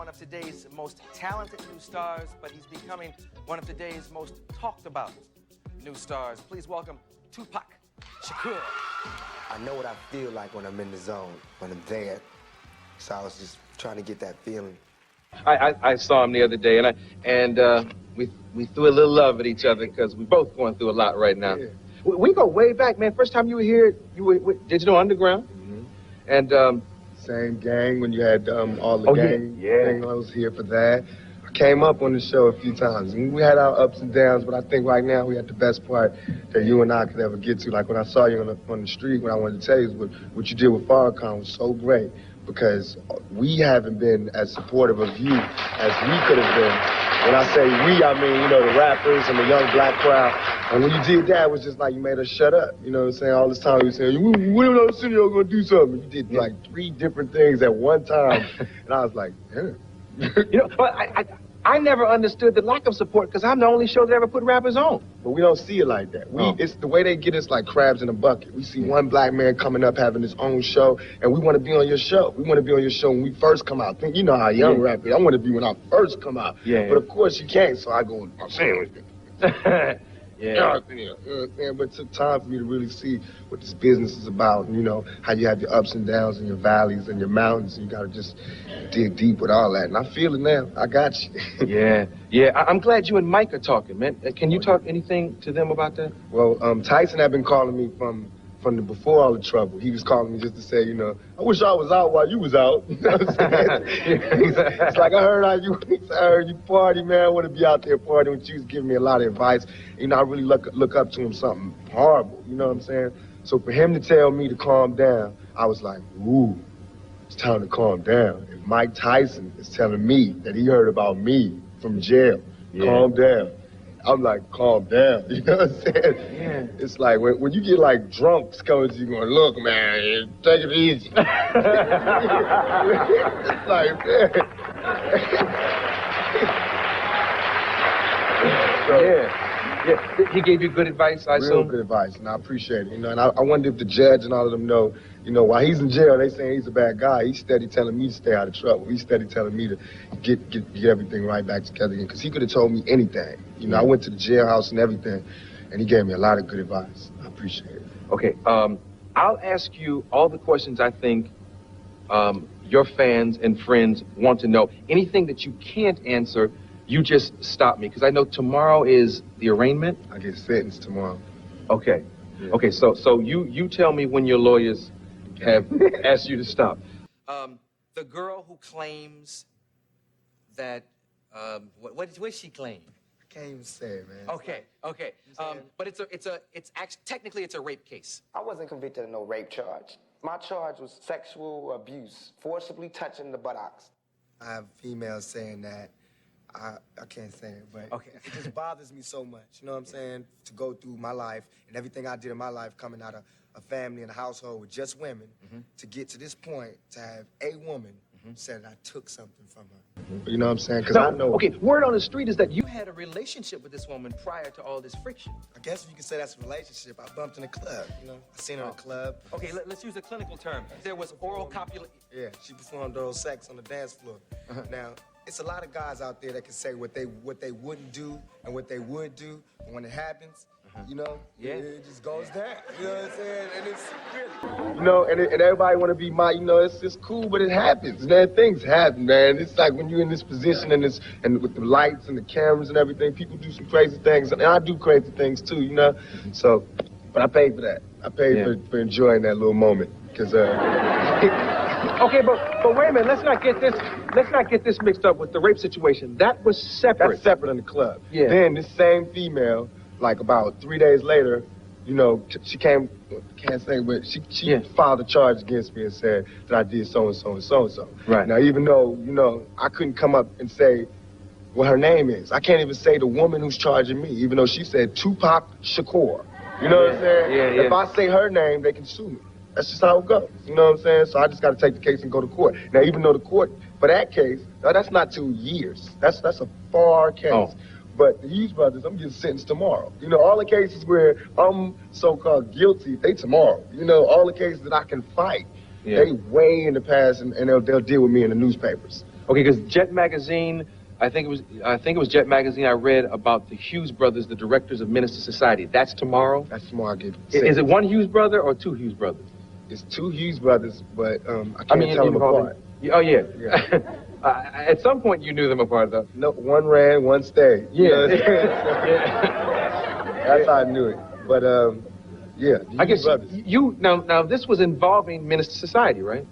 one of today's most talented new stars, but he's becoming one of today's most talked about new stars. Please welcome Tupac Shakur. I know what I feel like when I'm in the zone, when I'm there. So I was just trying to get that feeling. I saw him the other day, and we threw a little love at each other because we're both going through a lot right now. Yeah. We go way back, man. First time you were here, you were with Digital Underground. Mm-hmm. And same gang when you had all the gang thing. I was here for that. I came up on the show a few times. And we had our ups and downs, but I think right now we had the best part that you and I could ever get to. Like when I saw you on the street, what I wanted to tell you is what you did with Farrakhan was so great because we haven't been as supportive of you as we could have been. When I say we, I mean, you know, the rappers and the young black crowd. And when you did that, it was just like you made us shut up. You know what I'm saying? All this time you were saying, when are Arsenio going to do something? You did like 3 different things at one time. And I was like, damn. you know, but I never understood the lack of support because I'm the only show that ever put rappers on. But we don't see it like that. It's the way they get us like crabs in a bucket. We see one black man coming up having his own show, and we want to be on your show. We want to be on your show when we first come out. You know how young rappers, I want to be when I first come out. Yeah. But of course you can't, so I go, I'm saying Yeah. You know what I'm saying? But it took time for me to really see what this business is about, and, you know, how you have your ups and downs and your valleys and your mountains, and you got to just dig deep with all that. And I feel it now. I got you. Yeah. I'm glad you and Mike are talking, man. Can you talk anything to them about that? Well, Tyson had been calling me from before all the trouble. He was calling me just to say, you know, I wish I was out while you was out. You know what I'm saying? It's like, I heard you party, man. I want to be out there partying with you. He was giving me a lot of advice. You know, I really look up to him something horrible. You know what I'm saying? So for him to tell me to calm down, I was like, ooh, it's time to calm down. If Mike Tyson is telling me that he heard about me from jail, calm down. I'm like, calm down. You know what I'm saying? Yeah. It's like when you get like drunks coming to you going, look, man, take it easy. It's like, man. So, yeah. He gave you good advice, I assume? Real good advice, and I appreciate it. You know, and I wonder if the judge and all of them know, you know, while he's in jail, they saying he's a bad guy. He's steady telling me to stay out of trouble. He's steady telling me to get everything right back together again, because he could have told me anything. You know, I went to the jailhouse and everything, and he gave me a lot of good advice. I appreciate it. Okay, I'll ask you all the questions I think your fans and friends want to know. Anything that you can't answer, you just stop me, because I know tomorrow is the arraignment. I get sentenced tomorrow. Okay. Yeah. Okay, so you tell me when your lawyers have asked you to stop. The girl who claims that, what did she claim? I can't even say it, man. Okay. But technically it's a rape case. I wasn't convicted of no rape charge. My charge was sexual abuse, forcibly touching the buttocks. I have females saying that. I can't say it, but it just bothers me so much, you know what I'm saying, to go through my life and everything I did in my life coming out of a family and a household with just women, to get to this point, to have a woman said I took something from her. You know what I'm saying? Because I know... Okay, word on the street is that you had a relationship with this woman prior to all this friction. I guess if you could say that's a relationship, I bumped in a club, you know? I seen her in a club. Okay, let's use a clinical term. There was oral copulation. Yeah, she performed oral sex on the dance floor. Now, it's a lot of guys out there that can say what they wouldn't do and what they would do, but when it happens, you know, it just goes down. You know what I'm saying? And it's really... You know, and everybody want to be you know, it's cool, but it happens, man. Things happen, man. It's like when you're in this position and with the lights and the cameras and everything, people do some crazy things, and I do crazy things too, you know? So, but I paid for that. I paid for enjoying that little moment, because... Okay, but wait a minute. Let's not get this mixed up with the rape situation. That was separate. That's separate in the club. Yeah. Then this same female, like about 3 days later, you know, she came, can't say, but she filed a charge against me and said that I did so-and-so and so-and-so. Right. Now, even though, you know, I couldn't come up and say what her name is. I can't even say the woman who's charging me, even though she said Tupac Shakur. You know what I'm saying? Yeah. If I say her name, they can sue me. That's just how it goes. You know what I'm saying? So I just got to take the case and go to court. Now, even though the court, for that case, that's not 2 years. That's a far case. Oh. But the Hughes brothers, I'm getting sentenced tomorrow. You know, all the cases where I'm so-called guilty, they tomorrow. You know, all the cases that I can fight, they way in the past, and they'll deal with me in the newspapers. Okay, because Jet Magazine, I think it was Jet Magazine. I read about the Hughes brothers, the directors of Menace to Society. That's tomorrow. That's tomorrow. I get Is it one Hughes brother or two Hughes brothers? It's two Hughes brothers, but I can't tell them apart. Oh yeah. At some point you knew them apart though. No, one ran, one stayed. Yeah. You know what I'm saying? That's how I knew it. But yeah. I guess brothers. you now this was involving Menace to Society, right?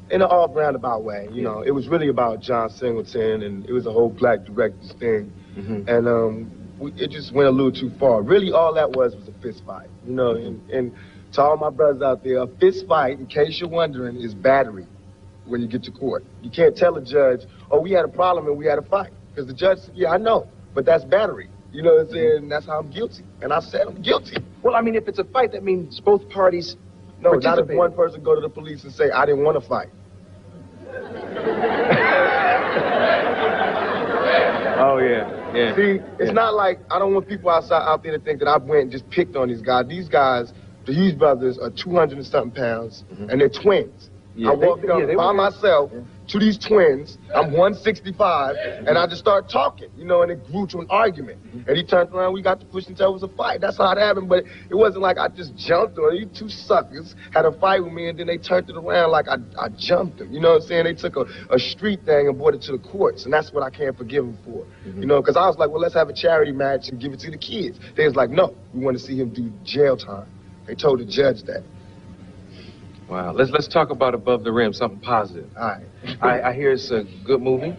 In an all roundabout way, you know, it was really about John Singleton, and it was a whole black directors thing, and it just went a little too far. Really, all that was a fist fight, you know. And to all my brothers out there, a fist fight, in case you're wondering, is battery. When you get to court, you can't tell a judge, "Oh, we had a problem and we had a fight," because the judge said, "Yeah, I know, but that's battery." You know what I'm saying? And that's how I'm guilty, and I said I'm guilty. Well, I mean, if it's a fight, that means both parties. No, not if one person go to the police and say, "I didn't want to fight." Oh, yeah. See, it's not like, I don't want people out there to think that I went and just picked on these guys. These guys, the Hughes brothers, are 200 and something pounds, and they're twins. I walked up by myself to these twins. I'm 165, and I just started talking, you know, and it grew to an argument. And he turned around, we got to push until it was a fight. That's how it happened, but it wasn't like I just jumped on it. You two suckers had a fight with me, and then they turned it around like I jumped them. You know what I'm saying? They took a street thing and brought it to the courts, and that's what I can't forgive them for. You know, because I was like, well, let's have a charity match and give it to the kids. They was like, no, we want to see him do jail time. They told the judge that. Wow. Let's talk about Above the Rim, something positive. All right. I hear it's a good movie.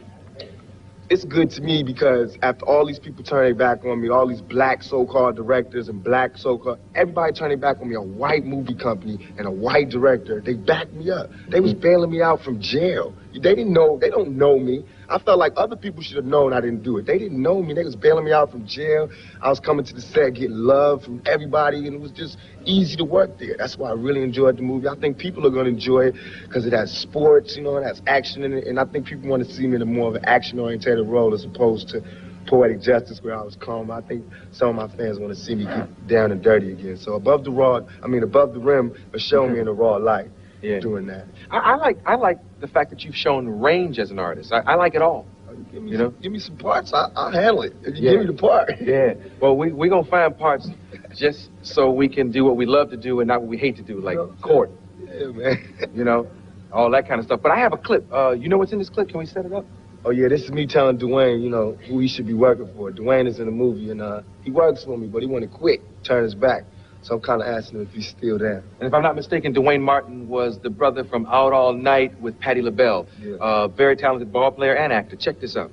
It's good to me because after all these people turning back on me, all these black so-called directors and black so-called, everybody turning back on me, a white movie company and a white director, they backed me up. They was bailing me out from jail. They didn't know, they don't know me. I felt like other people should have known I didn't do it. They didn't know me. They was bailing me out from jail. I was coming to the set, getting love from everybody, and it was just easy to work there. That's why I really enjoyed the movie. I think people are going to enjoy it because it has sports, you know, it has action in it, and I think people want to see me in a more of an action-oriented role as opposed to poetic justice where I was calm. I think some of my fans want to see me get down and dirty again. So Above the Rim, but show me in a raw light. Yeah. Doing that. I like the fact that you've shown range as an artist. I like it all. Give me some parts. I'll handle it. If you give me the part. Yeah. Well, we're going to find parts just so we can do what we love to do and not what we hate to do, like court. Yeah, man. You know, all that kind of stuff. But I have a clip. You know what's in this clip? Can we set it up? Oh, yeah, this is me telling Dwayne, you know, who he should be working for. Dwayne is in the movie, and he works for me, but he want to quit, turn his back. So I'm kind of asking him if he's still there. And if I'm not mistaken, Dwayne Martin was the brother from Out All Night with Patti LaBelle. Yeah. Very talented ball player and actor. Check this out.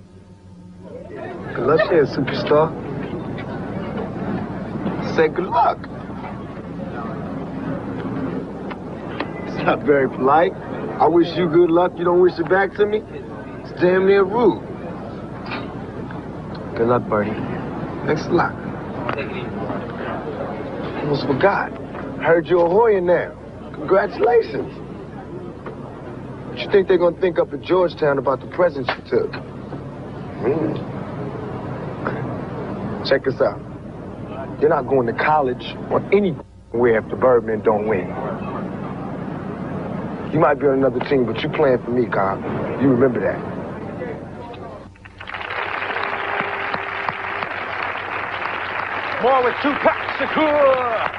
Good luck here, superstar. Say good luck. It's not very polite. I wish you good luck. You don't wish it back to me? It's damn near rude. Good luck, Bertie. Thanks a lot. Almost forgot. Heard you're a Hoya now. Congratulations. What you think they're gonna think up at Georgetown about the presents you took? Check this out. You're not going to college or anywhere if the Birdmen don't win. You might be on another team, but you playing for me, Cobb. You remember that. More with Tupac Shakur.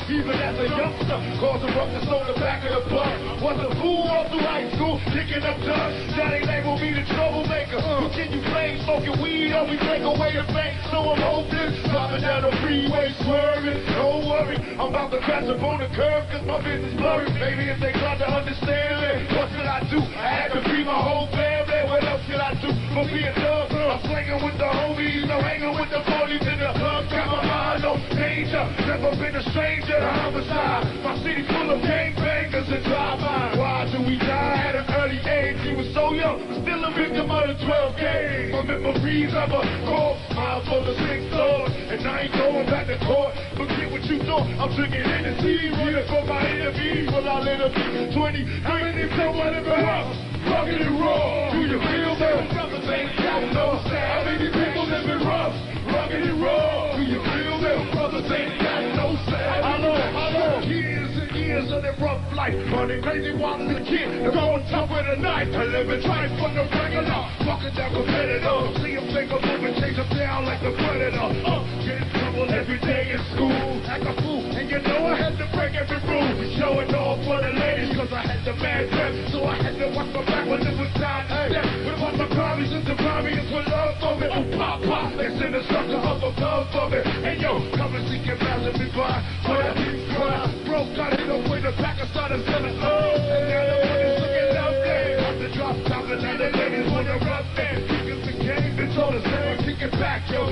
Even as a youngster, causing ruckus on the back of the bus. Was a fool all through high school, picking up dust. Daddy labeled me the troublemaker. Who can you blame? Smoking weed, always take away the bank. So I'm hopeless, driving down the freeway, swerving. Don't worry, I'm about to crash up on the curb, cause my business blurry. Maybe if they try to understand it, what should I do? I had to feed my whole family. What else should I do? For being thug, I'm slinging with the homies, I'm hanging with the bullies in the club. Got my mind on danger, never been a stranger to homicide. My city full of gangbangers and drive-by. Why do we die at an early age? He was so young, still a victim of the 12 gauge. My memories of a corpse, mile full of 6 doors, and I ain't going back to court. Forget what you thought, I'm drinking Hennessy, reading for my enemies. Well, I'll let them be 20, how many someone in the house? rugged and raw. Do you feel me? Brothers ain't got no style. How many people living rough, rugged and raw? Do you feel me? Brothers ain't got no style. Hello. Years and years of that rough life. Running crazy while the kid. Going tough with a knife. I live and try for the regular. Fucking down competitor. See him finger moving, chase him down like the predator. Get in trouble every day in school. Act a fool. And you know I had to break every rule. Show it all for the ladies, cause I had the mad dress. So I had to watch my back when it was time to step. With all my promise and the promise for love for me. Oh, pop, pop. They send a sucker up above for me. Hey, yo, come and see your massive me by. Cry, broke, got hit up with a pack of starters selling. And now the money's looking out there. Got the drop top and now the ladies wanna rub there. Kickers the game, it's all the same. Kick it back, yo.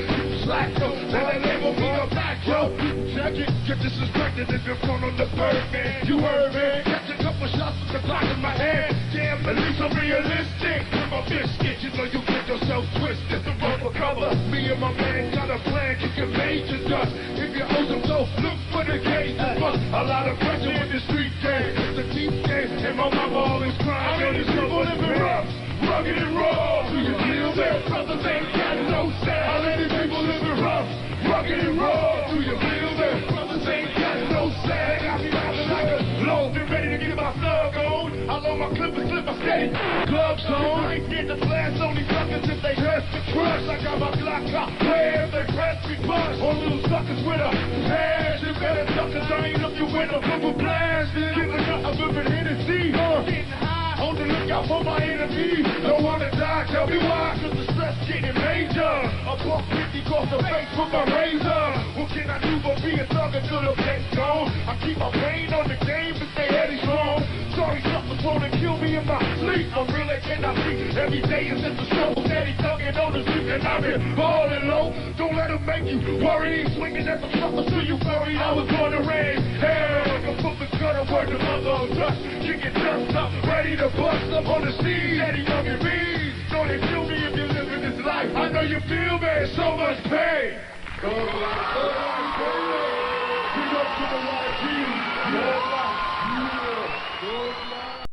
Slack, yo. Now they label me a back, yo. Check it, get disrespected if you're front on the bird, man. You heard, man. Catch a couple shots with the clock in my hand. Damn, at least I'm realistic. With my biscuit, you know you get yourself twisted. The rubber cover. Me and my man got a plan, kicking major dust. If you owe some dough, look for the gauge to bust. A lot of pressure with the street game. It's a deep game, and my mama always crying. Yo, this people living rough, rugged and raw. Do you feel that? Brothers ain't got no style. How many people living rough, rugged and raw? Do you feel that? Brothers ain't got no style. Got me riding like a low, been ready to get my slug on. I load my clip and slip, I steady. Gloves on. I ain't get the blast on these suckers if they test the crush. I got my Glock out. Where they press me bust. On little suckers with a hash. You better duck, cause I ain't up you with a rubber blast. Giving up a rippin' Hennessy. Getting high. On the lookout for my enemy. Don't wanna die, tell me why. Cause the stress getting major. A buck 50 across the face with my razor. What can I do but be a thug until the pain's gone? I keep my brain on the game and stay heady strong. Sorry, something's wanna kill me in my sleep. I'm real, I cannot sleep. Every day is just a struggle. Steady tugging on the street and I've been balling low. Don't let them make you worry. Swinging at the sucker till you worry. I was born to raise hell. Like a foot gutter, word to mother of dust. Kicking dust up, ready to bust up on the scene. Steady young and me. Don't they feel me if you live in this life? I know you feel me. So much pain.